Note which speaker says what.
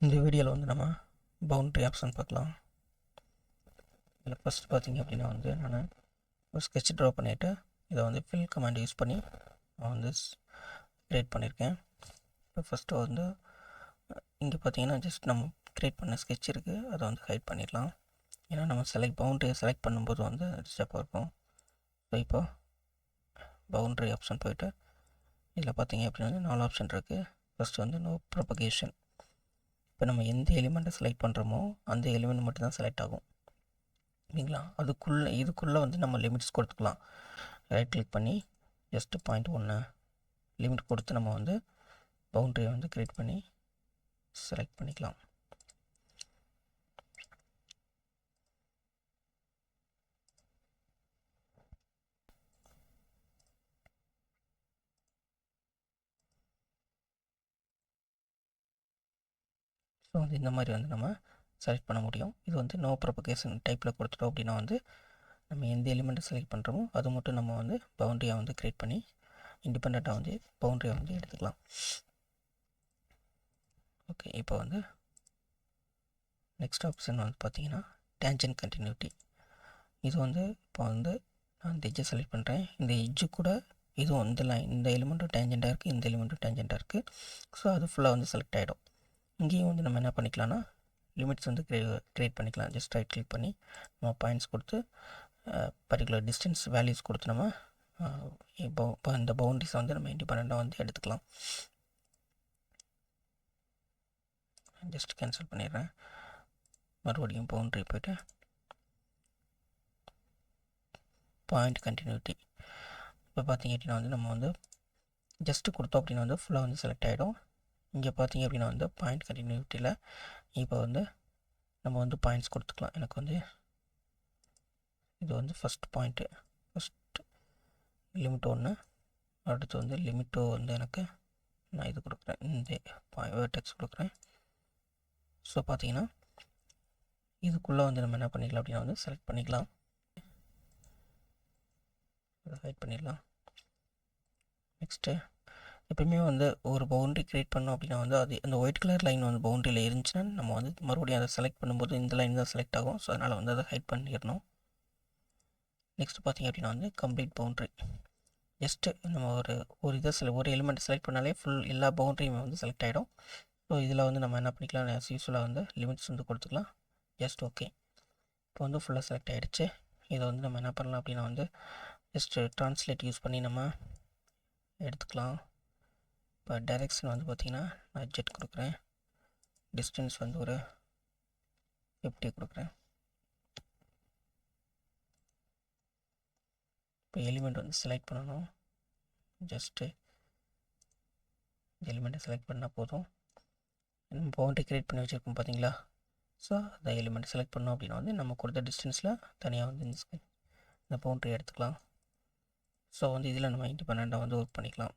Speaker 1: இந்த வீடியோவில் வந்து நம்ம பவுண்ட்ரி ஆப்ஷன் பார்க்கலாம். இதில் ஃபஸ்ட் பார்த்திங்க அப்படின்னா வந்து நான் ஒரு ஸ்கெட்ச் ட்ரா பண்ணிவிட்டு இதை வந்து ஃபில் கமாண்ட் யூஸ் பண்ணி நான் வந்து க்ரியேட் பண்ணியிருக்கேன். இப்போ ஃபஸ்ட்டு வந்து இங்கே பார்த்திங்கன்னா ஜஸ்ட் நம்ம க்ரியேட் பண்ண ஸ்கெட்ச் இருக்குது, அதை வந்து ஹைட் பண்ணிடலாம். ஏன்னா நம்ம பவுண்ட்ரியை செலக்ட் பண்ணும்போது வந்து டிஸ்டர்பாக இருக்கும். ஸோ இப்போ பவுண்ட்ரி ஆப்ஷன் போய்ட்டு இதில் பார்த்திங்க அப்படின்னா வந்து 4 ஆப்ஷன் இருக்குது. ஃபஸ்ட்டு வந்து நோ ப்ரொபகேஷன். இப்போ நம்ம எந்த எலிமெண்ட்டை செலக்ட் பண்ணுறோமோ அந்த எலிமெண்ட் மட்டும் தான் செலக்ட் ஆகும், இல்லைங்களா? இதுக்குள்ளே வந்து நம்ம லிமிட்ஸ் கொடுத்துக்கலாம். ரைட் கிளிக் பண்ணி ஜஸ்ட்டு 0.1 லிமிட் கொடுத்து நம்ம வந்து பவுண்ட்ரியை வந்து க்ரியேட் பண்ணி செலக்ட் பண்ணிக்கலாம். ஸோ வந்து இந்த மாதிரி வந்து நம்ம செலக்ட் பண்ண முடியும். இது வந்து நோ ப்ரொபகேஷன் டைப்பில் கொடுத்துட்டோம் அப்படின்னா வந்து நம்ம எந்த எலிமெண்ட்டை செலக்ட் பண்ணுறோமோ அது மட்டும் நம்ம வந்து பவுண்ட்ரியை வந்து க்ரியேட் பண்ணி இண்டிபெண்ட்டாக வந்து பவுண்ட்ரியை வந்து எடுத்துக்கலாம். ஓகே, இப்போ வந்து நெக்ஸ்ட் ஆப்ஷன் வந்து பார்த்திங்கன்னா டேஞ்சன்ட் கண்டினியூட்டி. இது வந்து இப்போ வந்து நான் இந்த எட்ஜை செலக்ட் பண்ணுறேன். இந்த எட்ஜு கூட இதுவும் இந்த எலிமெண்ட்டும் டேஞ்சண்ட்டாக இருக்குது, இந்த எலிமெண்ட்டும் டேஞ்சண்ட்டாக இருக்குது. ஸோ அது ஃபுல்லாக வந்து செலக்ட் ஆகிடும். இங்கேயும் வந்து நம்ம என்ன பண்ணிக்கலாம்னா லிமிட்ஸ் வந்து க்ரியேட் பண்ணிக்கலாம். ஜஸ்ட் ரைட் கிளிக் பண்ணி நம்ம பாயிண்ட்ஸ் கொடுத்து பர்டிகுலர் டிஸ்டன்ஸ் வேல்யூஸ் கொடுத்து நம்ம இப்போ இந்த பவுண்ட்ரிஸை வந்து நம்ம இண்டிபெண்ட்டாக வந்து எடுத்துக்கலாம். ஜஸ்ட் கேன்சல் பண்ணிடுறேன். மறுபடியும் பவுண்ட்ரி போய்ட்டு பாயிண்ட் கண்டினியூட்டி. இப்போ பார்த்திங்க அப்படின்னா வந்து நம்ம வந்து ஜஸ்ட்டு கொடுத்தோம் அப்படின்னா வந்து ஃபுல்லாக வந்து செலக்ட் ஆகிடும். இங்கே பார்த்திங்க அப்படின்னா வந்து பாயிண்ட் கண்டினியூட்டியில் இப்போ வந்து நம்ம வந்து பாயிண்ட்ஸ் கொடுத்துக்கலாம். எனக்கு வந்து இது வந்து ஃபஸ்ட் பாயிண்ட்டு, ஃபஸ்ட் லிமிட் 1, அடுத்து வந்து லிமிட் 2 வந்து எனக்கு நான் இது கொடுக்குறேன், இந்த வேர்டெக்ஸ் கொடுக்குறேன். ஸோ பார்த்திங்கன்னா இதுக்குள்ளே வந்து நம்ம என்ன பண்ணிக்கலாம் அப்படின்னா வந்து செலக்ட் பண்ணிக்கலாம், அதை ஹைட் பண்ணிடலாம். நெக்ஸ்ட்டு எப்பயுமே வந்து ஒரு பவுண்ட்ரி க்ரியேட் பண்ணோம் அப்படின்னா வந்து அது அந்த ஒயிட் கலர் லைன் வந்து பவுண்ட்ரியில் இருந்துச்சுன்னா நம்ம வந்து மறுபடியும் அதை செலக்ட் பண்ணும்போது இந்த லைன் தான் செலக்ட் ஆகும். ஸோ அதனால் வந்து அதை ஹைட் பண்ணிடணும். நெக்ஸ்ட் பார்த்திங்க அப்படின்னா வந்து கம்ப்ளீட் பவுண்ட்ரி. ஜஸ்ட்டு நம்ம ஒரு ஒரு எலிமெண்ட் செலக்ட் பண்ணாலே ஃபுல் எல்லா பவுண்ட்ரியுமே வந்து செலக்ட் ஆகிடும். ஸோ இதில் வந்து நம்ம என்ன பண்ணிக்கலாம், யூஸ்வலாக வந்து லிமிட்ஸ் வந்து கொடுத்துக்கலாம். ஜஸ்ட் ஓகே, இப்போ வந்து ஃபுல்லாக செலக்ட் ஆகிடுச்சு. இதை வந்து நம்ம என்ன பண்ணலாம் அப்படின்னா வந்து ஜஸ்ட்டு ட்ரான்ஸ்லேட் யூஸ் பண்ணி நம்ம எடுத்துக்கலாம். இப்போ டைரெக்ஷன் வந்து பார்த்திங்கன்னா நான் ஜெட் கொடுக்குறேன், டிஸ்டன்ஸ் வந்து ஒரு 50 கொடுக்குறேன். இப்போ எலிமெண்ட் வந்து செலக்ட் பண்ணணும். ஜஸ்ட்டு எலிமெண்ட்டை செலக்ட் பண்ணால் போதும். நம்ம பவுண்ட்ரி க்ரியேட் பண்ணி வச்சுருக்கோம் பார்த்தீங்களா? ஸோ அந்த எலிமெண்ட் செலக்ட் பண்ணோம் அப்படின்னா வந்து நம்ம கொடுத்த டிஸ்டன்ஸில் தனியாக வந்து இந்த பவுண்ட்ரி எடுத்துக்கலாம். ஸோ வந்து இதில் நம்ம இண்டிபெண்ட்டாக வந்து ஒர்க் பண்ணிக்கலாம்.